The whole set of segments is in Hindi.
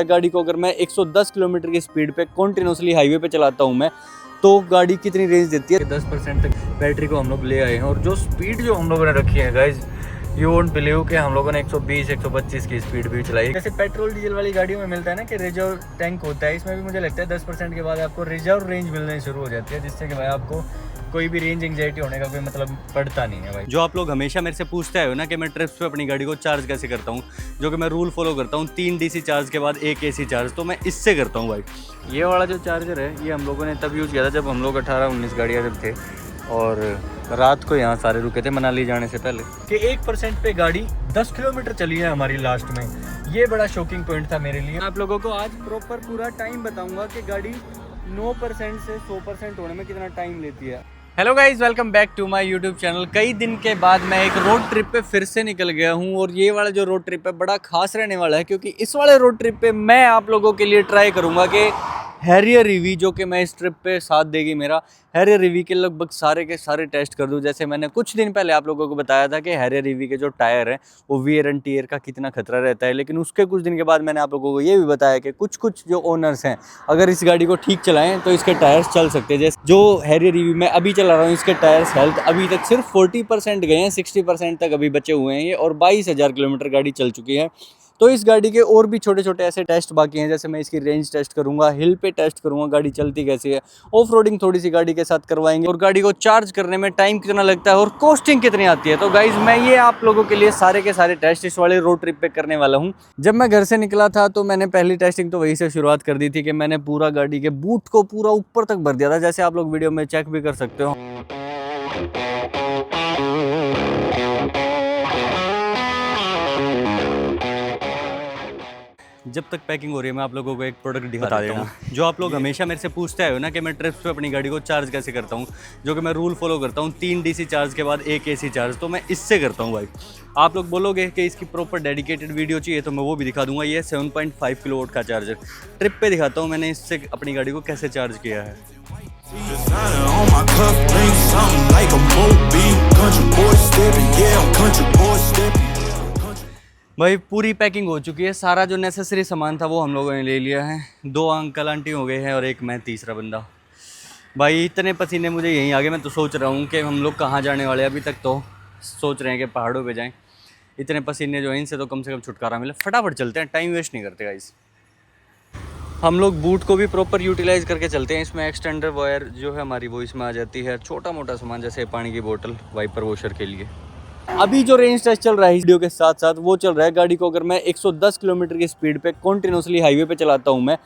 गाड़ी को अगर मैं 110 किलोमीटर की स्पीड पे कॉन्टिन्यूसली हाईवे पे चलाता हूँ मैं, तो गाड़ी कितनी रेंज देती है। 10% तक बैटरी को हम लोग ले आए हैं और जो स्पीड जो हम लोगों ने रखी है गाइज, यू वोंट बिलीव कि हम लोगों ने 120-125 की स्पीड भी चलाई। जैसे पेट्रोल डीजल वाली गाड़ियों में मिलता है ना कि रिजर्व टैंक होता है, इसमें भी मुझे लगता है 10% के बाद आपको रिजर्व रेंज मिलने शुरू हो जाती है, जिससे कि भाई आपको कोई भी रेंज एंग्जाइटी होने का कोई मतलब पड़ता नहीं है भाई। जो आप लोग हमेशा मेरे से पूछते हो ना कि मैं ट्रिप्स पे अपनी गाड़ी को चार्ज कैसे करता हूँ, जो कि मैं रूल फॉलो करता हूँ 3 DC चार्ज के बाद 1 AC चार्ज, तो मैं इससे करता हूँ भाई। ये वाला जो चार्जर है ये हम लोगों ने तब यूज़ किया था जब हम लोग 18-19 गाड़ियाँ जब थे और रात को यहाँ सारे रुके थे मनाली जाने से पहले, कि 1% पे गाड़ी 10 किलोमीटर चली है हमारी लास्ट में। ये बड़ा शॉकिंग पॉइंट था मेरे लिए। आप लोगों को आज प्रॉपर पूरा टाइम बताऊंगा कि गाड़ी 9% से 100% होने में कितना टाइम लेती है। Hello guys, welcome back to my YouTube channel. कई दिन के बाद मैं एक रोड ट्रिप पे फिर से निकल गया हूँ और ये वाला जो रोड ट्रिप है बड़ा खास रहने वाला है, क्योंकि इस वाले रोड ट्रिप पे मैं आप लोगों के लिए ट्राई करूँगा कि हैरियर ईवी जो कि मैं इस ट्रिप पे साथ देगी मेरा, हैरियर ईवी के लगभग सारे के सारे टेस्ट कर दूं। जैसे मैंने कुछ दिन पहले आप लोगों को बताया था कि हैरियर ईवी के जो टायर हैं वो वियर एंड टियर का कितना खतरा रहता है, लेकिन उसके कुछ दिन के बाद मैंने आप लोगों को ये भी बताया कि कुछ जो ओनर्स हैं अगर इस गाड़ी को ठीक चलाएं तो इसके टायर्स चल सकते हैं। जैसे जो हैरियर ईवी मैं अभी चला रहा हूँ, इसके टायर्स हेल्थ अभी तक सिर्फ 40% गए हैं, 60% तक अभी बचे हुए हैं ये, और 22,000 किलोमीटर गाड़ी चल चुकी है। तो इस गाड़ी के और भी छोटे छोटे ऐसे टेस्ट बाकी हैं, जैसे मैं इसकी रेंज टेस्ट करूंगा, हिल पे टेस्ट करूंगा गाड़ी चलती कैसी है, ऑफ रोडिंग थोड़ी सी गाड़ी के साथ करवाएंगे, और गाड़ी को चार्ज करने में टाइम कितना लगता है और कॉस्टिंग कितनी आती है। तो गाइज मैं ये आप लोगों के लिए सारे के सारे टेस्ट इस वाले रोड ट्रिप पे करने वाला हूँ। जब मैं घर से निकला था तो मैंने पहली टेस्टिंग तो वहीं से शुरुआत कर दी थी कि मैंने पूरा गाड़ी के बूट को पूरा ऊपर तक भर दिया था, जैसे आप लोग वीडियो में चेक भी कर सकते हो। जब तक पैकिंग हो रही है मैं आप लोगों को एक प्रोडक्ट दिखा देता हूँ। जो आप लोग हमेशा मेरे से पूछते हो ना कि मैं ट्रिप्स पे अपनी गाड़ी को चार्ज कैसे करता हूँ, जो कि मैं रूल फॉलो करता हूँ 3 DC चार्ज के बाद 1 AC चार्ज, तो मैं इससे करता हूँ भाई। आप लोग बोलोगे कि इसकी प्रॉपर डेडिकेटेड वीडियो चाहिए तो मैं वो भी दिखा दूंगा। ये 7.5 किलोवाट का चार्जर ट्रिप पे दिखाता हूँ मैंने इससे अपनी गाड़ी को कैसे चार्ज किया है। भाई पूरी पैकिंग हो चुकी है, सारा जो नेसेसरी सामान था वो हम लोगों ने ले लिया है। 2 अंकल आंटी हो गए हैं और एक मैं तीसरा बंदा। भाई इतने पसीने मुझे यहीं आ गए। मैं तो सोच रहा हूँ कि हम लोग कहाँ जाने वाले हैं। अभी तक तो सोच रहे हैं कि पहाड़ों पे जाएं। इतने पसीने जो हैं इनसे तो कम से कम छुटकारा मिले। फटाफट चलते हैं, टाइम वेस्ट नहीं करते गाइस। हम लोग बूट को भी प्रॉपर यूटिलाइज करके चलते हैं। इसमें एक्सटेंडर वायर जो है हमारी वो इसमें आ जाती है, छोटा मोटा सामान जैसे पानी की बोतल, वाइपर वॉशर के लिए। अभी जो रेंज टेस्ट चल रहा है वीडियो के साथ साथ वो चल रहा है गाड़ी को अगर मैं 110 किलोमीटर की स्पीड पे कॉन्टिन्यूसली हाईवे पे चलाता हूँ मैं,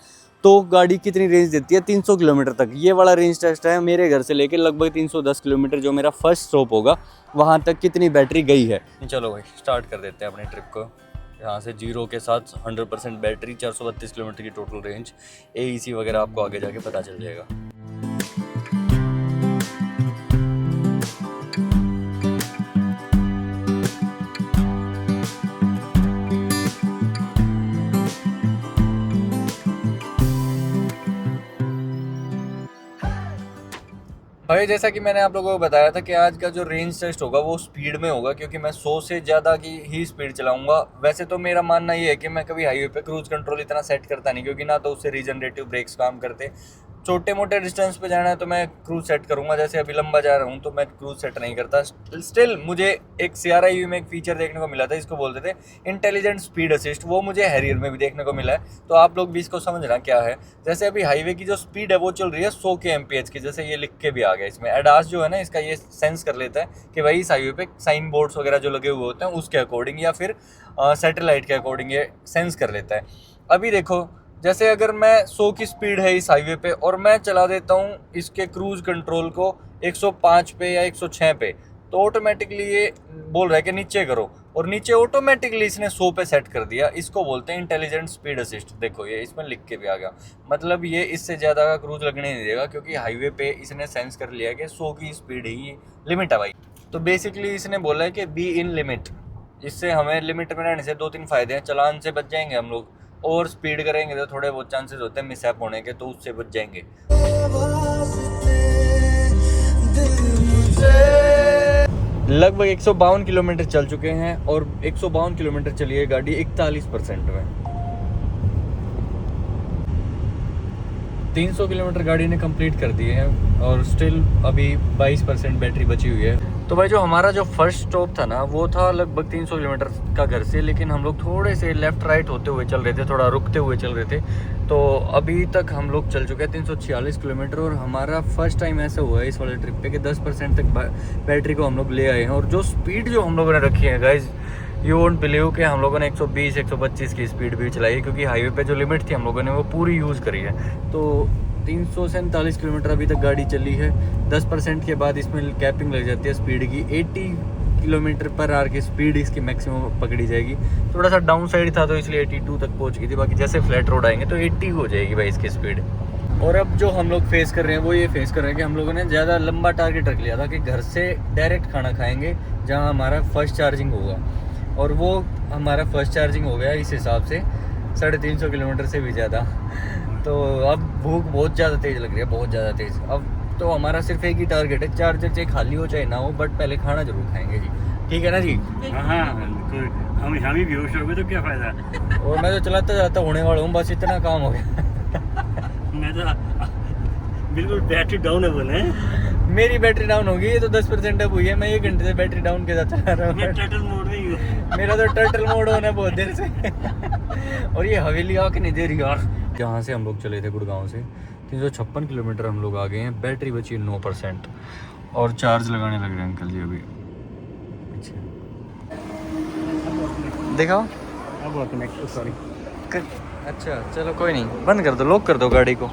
तो गाड़ी कितनी रेंज देती है 300 किलोमीटर तक। ये वाला रेंज टेस्ट है मेरे घर से लेकर लगभग 310 किलोमीटर जो मेरा फर्स्ट स्टॉप होगा वहाँ तक कितनी बैटरी गई है। चलो भाई स्टार्ट कर देते हैं अपने ट्रिप को यहाँ से जीरो के साथ। 100% बैटरी, 432 किलोमीटर की टोटल रेंज। AEC वगैरह आपको आगे जाके पता चल जाएगा। भाई जैसा कि मैंने आप लोगों को बताया था कि आज का जो रेंज टेस्ट होगा वो स्पीड में होगा, क्योंकि मैं 100 से ज़्यादा की ही स्पीड चलाऊंगा। वैसे तो मेरा मानना ये है कि मैं कभी हाईवे पे क्रूज कंट्रोल इतना सेट करता नहीं, क्योंकि ना तो उससे रीजनरेटिव ब्रेक्स काम करते। छोटे मोटे डिस्टेंस पे जाना है तो मैं क्रूज सेट करूंगा, जैसे अभी लंबा जा रहा हूँ तो मैं क्रूज सेट नहीं करता। स्टिल मुझे एक CRI में एक फीचर देखने को मिला था, इसको बोलते थे इंटेलिजेंट स्पीड असिस्ट, वो मुझे हैरियर में भी देखने को मिला है। तो आप लोग भी इसको समझना क्या है। जैसे अभी हाईवे की जो स्पीड है वो चल रही है 100 kmph की, जैसे ये लिख के भी आ गया इसमें। एडास जो है ना इसका ये सेंस कर लेता है कि भाई इस हाईवे पे साइन बोर्ड्स वगैरह जो लगे हुए होते हैं उसके अकॉर्डिंग या फिर सैटेलाइट के अकॉर्डिंग ये सेंस कर लेता है। अभी देखो जैसे अगर मैं 100 की स्पीड है इस हाईवे पे और मैं चला देता हूँ इसके क्रूज कंट्रोल को 105 पे या 106 पे, तो ऑटोमेटिकली ये बोल रहा है कि नीचे करो, और नीचे ऑटोमेटिकली इसने 100 पे सेट कर दिया। इसको बोलते हैं इंटेलिजेंट स्पीड असिस्ट। देखो ये इसमें लिख के भी आ गया, मतलब ये इससे ज़्यादा का क्रूज लगने नहीं देगा, क्योंकि हाईवे पे इसने सेंस कर लिया कि 100 की स्पीड ही लिमिट है भाई। तो बेसिकली इसने बोला है कि बी इन लिमिट। इससे हमें लिमिट में रहने से 2-3 फ़ायदे हैं। चलान से बच जाएंगे हम लोग, और स्पीड करेंगे तो थोड़े बहुत चांसेस होते हैं मिसहैप होने के, तो उससे बच जाएंगे। लगभग 152 किलोमीटर चल चुके हैं और 152 किलोमीटर चली है गाड़ी 41% में। 300 किलोमीटर गाड़ी ने कंप्लीट कर दिए हैं और स्टिल अभी 22% बैटरी बची हुई है। तो भाई जो हमारा जो फर्स्ट स्टॉप था ना वो था लगभग 300 किलोमीटर का घर से, लेकिन हम लोग थोड़े से लेफ़्ट राइट होते हुए चल रहे थे, थोड़ा रुकते हुए चल रहे थे। तो अभी तक हम लोग चल चुके हैं 346 किलोमीटर और हमारा फर्स्ट टाइम ऐसा हुआ है इस वाले ट्रिप पे कि 10% तक बैटरी को हम लोग ले आए हैं। और जो स्पीड जो हम लोगों ने रखी है गाइज, यू वोंट बिलीव कि हम लोगों ने 120 125 की स्पीड भी चलाई है, क्योंकि हाईवे पे जो लिमिट थी हम लोगों ने वो पूरी यूज़ करी है। तो 347 किलोमीटर अभी तक गाड़ी चली है। 10% के बाद इसमें कैपिंग लग जाती है स्पीड की। 80 किलोमीटर पर आवर की स्पीड इसकी मैक्सिमम पकड़ी जाएगी। थोड़ा सा डाउन साइड था तो इसलिए 82 तक पहुंच गई थी, बाकी जैसे फ्लैट रोड आएंगे तो 80 हो जाएगी भाई इसकी स्पीड। और अब जो हम लोग फेस कर रहे हैं वो ये फेस कर रहे हैं कि हम लोगों ने ज़्यादा लंबा टारगेट रख लिया था कि घर से डायरेक्ट खाना खाएंगे जहाँ हमारा फर्स्ट चार्जिंग होगा, और वो हमारा फर्स्ट चार्जिंग हो गया इस हिसाब से 350 किलोमीटर से भी ज़्यादा। तो अब भूख बहुत ज़्यादा तेज़ लग रही है, बहुत ज़्यादा तेज़। अब तो हमारा सिर्फ एक ही टारगेट है, चार्जर चाहे खाली हो चाहे ना हो, बट पहले खाना जरूर खाएंगे जी। ठीक है ना जी? हाँ, हम ही बेहोश हो गए तो क्या फ़ायदा। और मैं तो चलाता जाता होने वाला हूँ, बस इतना काम हो गया। मैं तो बिल्कुल बैटरी डाउन है बोले। मेरी बैटरी डाउन होगी, ये तो 10% अब हुई है। मैं 1 घंटे से बैटरी डाउन के साथ चला रहा मैं हूँ। टर्टल मोड में ही हूँ। मेरा तो टर्टल मोड होना है बहुत देर से। और ये हवेली आके नहीं दे रही यार। जहाँ से हम लोग चले थे गुड़गांव से 356 किलोमीटर हम लोग आ गए हैं। बैटरी बची 9% और चार्ज लगाने लग रहे हैं अंकल जी अभी। दिखाओ। सॉरी। अच्छा चलो कोई नहीं, बंद कर दो, लॉक कर दो गाड़ी को।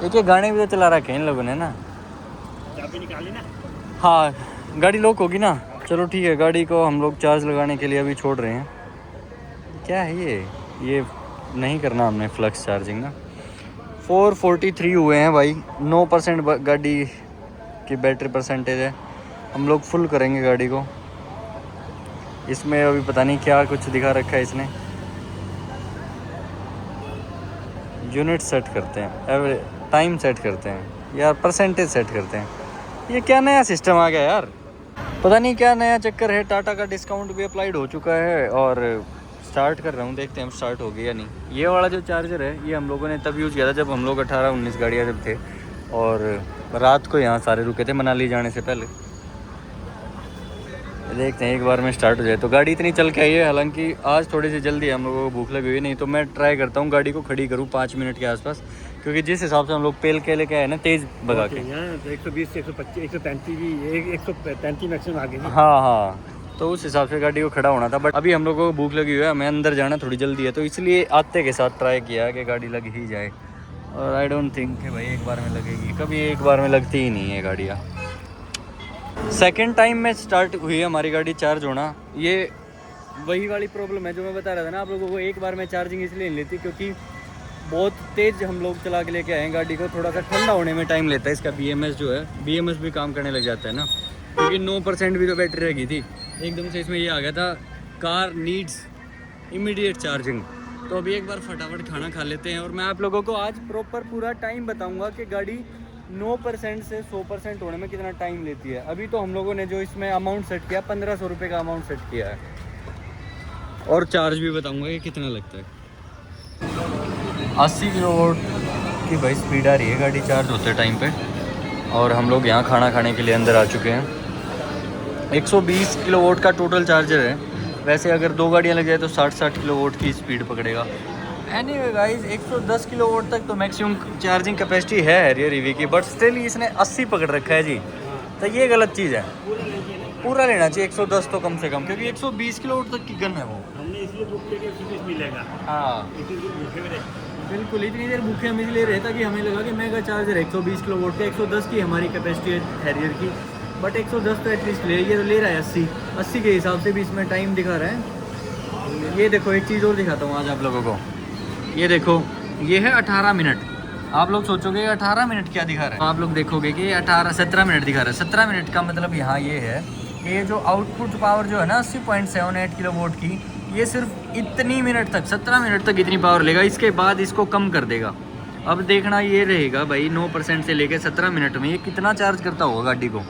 एक गाने भी तो चला रखे हैं इन लोगों ने ना। चाबी निकाली ना? हाँ गाड़ी लॉक होगी ना। चलो ठीक है, गाड़ी को हम लोग चार्ज लगाने के लिए अभी छोड़ रहे हैं। क्या है ये नहीं करना हमने फ्लक्स चार्जिंग ना। 443 हुए हैं भाई, 9% गाड़ी की बैटरी परसेंटेज है। हम लोग फुल करेंगे गाड़ी को। इसमें अभी पता नहीं क्या कुछ दिखा रखा है इसने। यूनिट सेट करते हैं, टाइम सेट करते हैं यार, परसेंटेज सेट करते हैं। ये क्या नया सिस्टम आ गया यार, पता नहीं क्या नया चक्कर है। टाटा का डिस्काउंट भी अप्लाइड हो चुका है और स्टार्ट कर रहा हूँ, देखते हैं हम स्टार्ट हो गया या नहीं। ये वाला जो चार्जर है ये हम लोगों ने तब यूज़ किया था जब हम लोग 18-19 गाड़ियाँ जब थे, और रात को यहाँ सारे रुके थे मनाली जाने से पहले। देखते हैं एक बार में स्टार्ट हो जाए तो। गाड़ी इतनी चल के आई है, हालांकि आज थोड़ी सी जल्दी है, हम लोगों को भूख लगी हुई नहीं, तो मैं ट्राई करता हूँ गाड़ी को खड़ी करूँ 5 मिनट के आसपास, क्योंकि जिस हिसाब से हम लोग पेल के लेके आए ना तेज़ भगा के। 120 से 125 135 भी 135 मैक्सिमम आ गई। हाँ, तो उस हिसाब से गाड़ी को खड़ा होना था। बट अभी हम लोगों को भूख लगी हुई है, हमें अंदर जाना थोड़ी जल्दी है, तो इसलिए आते के साथ ट्राई किया कि गाड़ी लग ही जाए। और आई डोंट थिंक कि भाई एक बार में लगेगी, कभी एक बार में लगती ही नहीं है गाड़ियाँ। सेकेंड टाइम में स्टार्ट हुई है हमारी गाड़ी चार्ज होना। ये वही वाली प्रॉब्लम है जो मैं बता रहा था ना आप लोगों को। एक बार में चार्जिंग इसलिए नहीं लेती क्योंकि बहुत तेज़ हम लोग चला के लेके आए हैं गाड़ी को, थोड़ा सा ठंडा होने में टाइम लेता है। इसका BMS जो है, BMS भी काम करने लग जाता है ना, क्योंकि 9% भी तो बैटरी रह गई थी। एकदम से इसमें ये आ गया था, कार नीड्स इमीडिएट चार्जिंग। तो अभी एक बार फटाफट खाना खा लेते हैं और मैं आप लोगों को आज प्रॉपर पूरा टाइम बताऊंगा कि गाड़ी 9% से 100% होने में कितना टाइम लेती है। अभी तो हम लोगों ने जो इसमें अमाउंट सेट किया 1500 रुपये का अमाउंट सेट किया है, और चार्ज भी बताऊंगा कि कितना लगता है। 80 किलोवाट की भाई स्पीड आ रही है गाड़ी चार्ज होते टाइम पे, और हम लोग यहाँ खाना खाने के लिए अंदर आ चुके हैं। 120 किलोवाट का टोटल चार्जर है। वैसे अगर 2 गाड़ियाँ लग जाए तो 60 किलोवाट की स्पीड पकड़ेगा। एनीवे गाइस 110 किलोवाट तक तो मैक्सिमम चार्जिंग कैपेसिटी है हैरियर ईवी की, बट स्टिल इसने 80 पकड़ रखा है जी, तो ये गलत चीज़ है। पूरा लेना चाहिए 110 तो कम से कम, क्योंकि 120 किलोवाट तक की गन है वो। हमने इसलिए बुक किया कि 120 मिलेगा। हाँ बिल्कुल, इतनी देर भूखे हम इसलिए रहे ताकि हमें लगा कि मेगा चार्जर 120 किलोवाट का, 110 की हमारी कैपेसिटी है हैरियर की, बट 110 तो एटलीस्ट ले, ये तो ले रहा है 80 के हिसाब से भी इसमें टाइम दिखा रहा है। ये देखो एक चीज़ और दिखाता हूँ आज आप लोगों को। ये देखो ये है 18 मिनट। आप लोग सोचोगे 18 मिनट क्या दिखा रहा है, आप लोग देखोगे कि 17 मिनट दिखा रहा है। 17 मिनट का मतलब यहाँ ये है कि ये जो आउटपुट पावर जो है ना 80.78 किलोवाट की, ये सिर्फ इतनी मिनट तक, 17 मिनट तक इतनी पावर लेगा, इसके बाद इसको कम कर देगा। अब देखना ये रहेगा भाई 9% से लेके 17 मिनट में ये कितना चार्ज करता होगा गाड़ी को।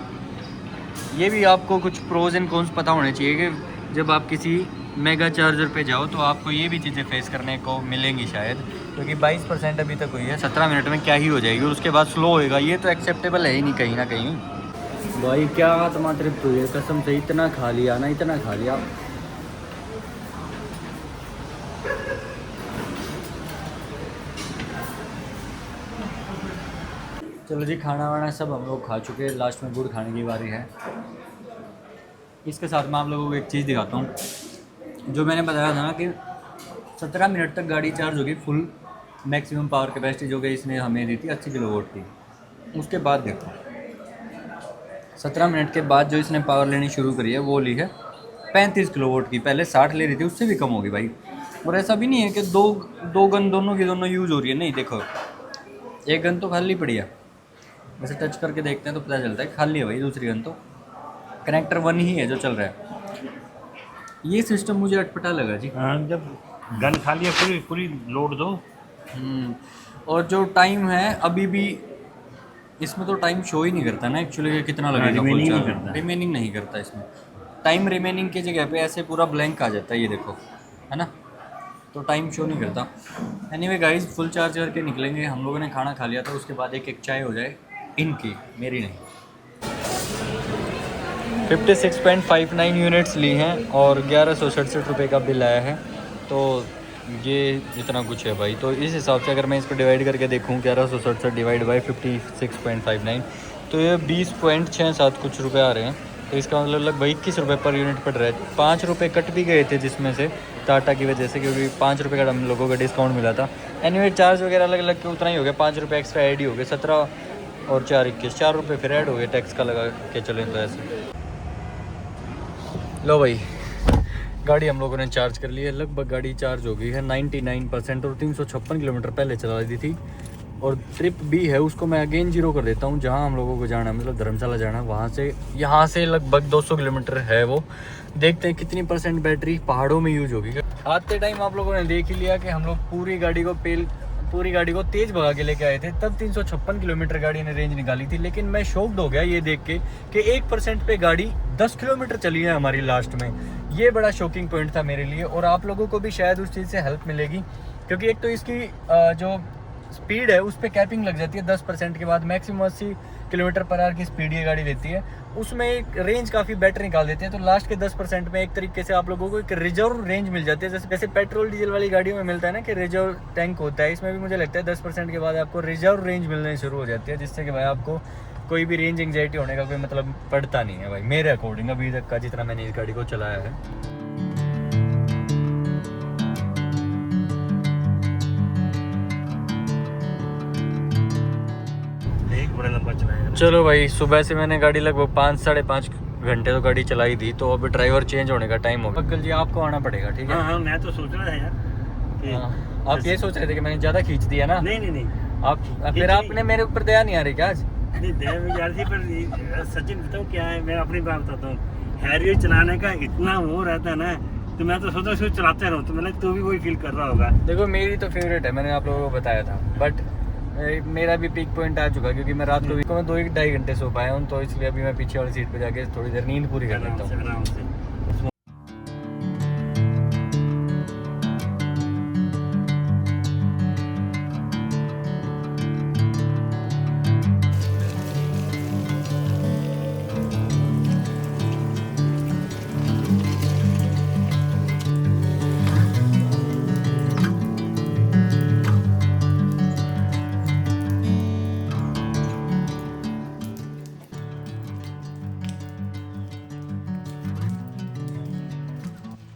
ये भी आपको कुछ प्रोज एंड कॉन्स पता होने चाहिए कि जब आप किसी मेगा चार्जर पे जाओ तो आपको ये भी चीज़ें फेस करने को मिलेंगी शायद, क्योंकि 22% अभी तक हुई है, 17 मिनट में क्या ही हो जाएगी और उसके बाद स्लो होएगा। ये तो एक्सेप्टेबल है ही नहीं कहीं ना कहीं। भाई क्या आत्मा तृप्त हुई है कसम से, इतना खा लिया ना, इतना खा लिया। चलो जी, खाना वाना सब हम लोग खा चुके हैं, लास्ट में गुड़ खाने की बारी है। इसके साथ मैं आप लोगों को एक चीज़ दिखाता हूँ। जो मैंने बताया था ना कि 17 मिनट तक गाड़ी चार्ज होगी फुल, मैक्सिमम पावर कैपेसिटी जो कि इसने हमें दी थी 80 किलोवाट की। उसके बाद देखो 17 मिनट के बाद जो इसने पावर लेनी शुरू करी है वो ली है 35 किलोवाट की। पहले 60 ले रही थी, उससे भी कम होगी भाई। और ऐसा भी नहीं है कि दो गन दोनों की दोनों यूज़ हो रही है, नहीं। देखो एक गन तो खाली पड़ी है, वैसे टच करके देखते हैं तो पता चलता है खाली है भाई। दूसरी गन तो कनेक्टर 1 ही है जो चल रहा है। ये सिस्टम मुझे अटपटा लगा जी। हाँ, जब गन खाली है पूरी पूरी लोड दो। और जो टाइम है अभी भी इसमें तो टाइम शो ही नहीं करता ना एक्चुअली कितना लगेगा फुल remaining नहीं चार्ज। करता। रिमेनिंग नहीं करता इसमें, टाइम रिमेनिंग की जगह पे ऐसे पूरा ब्लैंक आ जाता है, ये देखो है ना, तो टाइम शो नहीं करता। एनीवे गाइस, फुल चार्ज करके निकलेंगे। हम लोगों ने खाना खा लिया था, उसके बाद एक एक चाय हो जाए इनकी, मेरी नहीं। 56.59 यूनिट्स ली हैं और 1167 रुपये का बिल आया है। तो ये इतना कुछ है भाई। तो इस हिसाब से अगर मैं इसको डिवाइड करके देखूँ 1167 डिवाइड बाई 56.59 तो ये 20.67 कुछ रुपए आ रहे हैं। तो इसका मतलब लगभग 21 रुपये पर यूनिट पड़ रहा है। 5 रुपये कट भी गए थे जिसमें से टाटा की वजह से, क्योंकि 5 रुपये का हम लोगों का डिस्काउंट मिला था। एनीवे चार्ज वगैरह अलग अलग के उतना ही हो गया, 5 रुपये एक्स्ट्रा ऐड ही हो गए। 17 और 4 21, 4 रुपये फिर ऐड हो गए टैक्स का लगा के चलें तो ऐसे। लो भाई, गाड़ी हम लोगों ने चार्ज कर ली है। लगभग गाड़ी चार्ज हो गई है 99% और 356 किलोमीटर पहले चला दी थी। और ट्रिप भी है उसको मैं अगेन जीरो कर देता हूँ। जहाँ हम लोगों को जाना है, मतलब धर्मशाला जाना है, वहाँ से यहाँ से लगभग 200 किलोमीटर है वो। देखते हैं कितनी % बैटरी पहाड़ों में यूज होगी। आते टाइम आप लोगों ने देख ही लिया कि हम लोग पूरी गाड़ी को तेज़ भगा के लेके आए थे, तब 356 किलोमीटर गाड़ी ने रेंज निकाली थी। लेकिन मैं शॉक्ड हो गया ये देख के कि 1% पे गाड़ी 10 किलोमीटर चली है हमारी लास्ट में। ये बड़ा शॉकिंग पॉइंट था मेरे लिए, और आप लोगों को भी शायद उस चीज़ से हेल्प मिलेगी, क्योंकि एक तो इसकी जो स्पीड है उस पर कैपिंग लग जाती है 10% के बाद। मैक्सिमम 80 किलोमीटर पर आवर की स्पीड ये गाड़ी लेती है, उसमें एक रेंज काफ़ी बेटर निकाल देती है। तो लास्ट के 10% में एक तरीके से आप लोगों को एक रिजर्व रेंज मिल जाती है, जैसे पेट्रोल डीजल वाली गाड़ियों में मिलता है ना कि रिजर्व टैंक होता है। इसमें भी मुझे लगता है 10% के बाद आपको रिजर्व रेंज मिलने शुरू हो जाती है, जिससे कि भाई आपको कोई भी रेंज एंग्जाइटी होने का कोई मतलब पड़ता नहीं है भाई, मेरे अकॉर्डिंग अभी तक का जितना मैंने इस गाड़ी को चलाया है। बड़ा लंबा चलाया। चलो भाई, सुबह से मैंने गाड़ी लगभग 5-5.5 घंटे तो गाड़ी चलाई थी, तो अब ड्राइवर चेंज होने का टाइम होगा। अंकल जी आपको आना पड़ेगा, ठीक है? हाँ, मैं तो सोच रहा था यार। हाँ, आप ये सोच रहे थे कि मैंने ज़्यादा खींच दिया ना? नहीं। आप फिर आपने मेरे ऊपर दया नहीं आ रही क्या आज? नहीं, दया भी यार थी, पर सचिन बताऊँ क्या है, मैं अपनी बात बताता हूँ। हैरियर चलाने का इतना वो रहता है ना, तो मैं तो सोचा उसको चलाते रहूँ, तो मैंने तू भी वही फील कर रहा होगा। देखो मेरी तो फेवरेट है, मैंने आप लोगों को बताया था, बट मेरा भी पीक पॉइंट आ चुका, क्योंकि मैं रात को भी 2-2.5 घंटे सो पाया हूँ, तो इसलिए अभी मैं पीछे वाली सीट पे जाके थोड़ी देर नींद पूरी कर लेता हूँ। आराम से।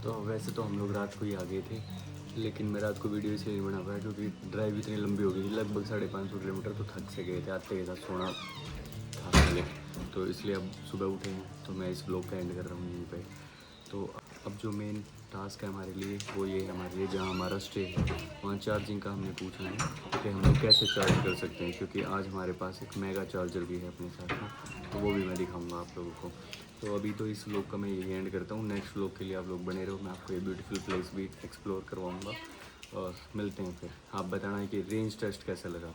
तो वैसे तो हम लोग रात को ही आ गए थे, लेकिन मैं रात को वीडियो इसलिए नहीं बना पाया क्योंकि ड्राइव इतनी लंबी हो गई थी, लगभग 550 किलोमीटर, तो थक से गए थे। आते के साथ सोना था पहले, तो इसलिए अब सुबह उठे हैं, तो मैं इस ब्लॉग का एंड कर रहा हूँ यहीं पे। तो अब जो मेन टास्क है हमारे लिए वो ये है, हमारे लिए जहाँ हमारा स्टे है वहाँ चार्जिंग का हमने पूछना है कि हम लोग कैसे चार्ज कर सकते हैं, क्योंकि आज हमारे पास एक मेगा चार्जर भी है अपने साथ में, तो वो भी मैं दिखाऊंगा आप लोगों को। तो अभी तो इस व्लॉग का मैं यही एंड करता हूँ। नेक्स्ट व्लॉग के लिए आप लोग बने रहो, मैं आपको ये ब्यूटीफुल प्लेस भी एक्सप्लोर करवाऊँगा, और मिलते हैं फिर। आप बताना कि रेंज टेस्ट कैसा लगा।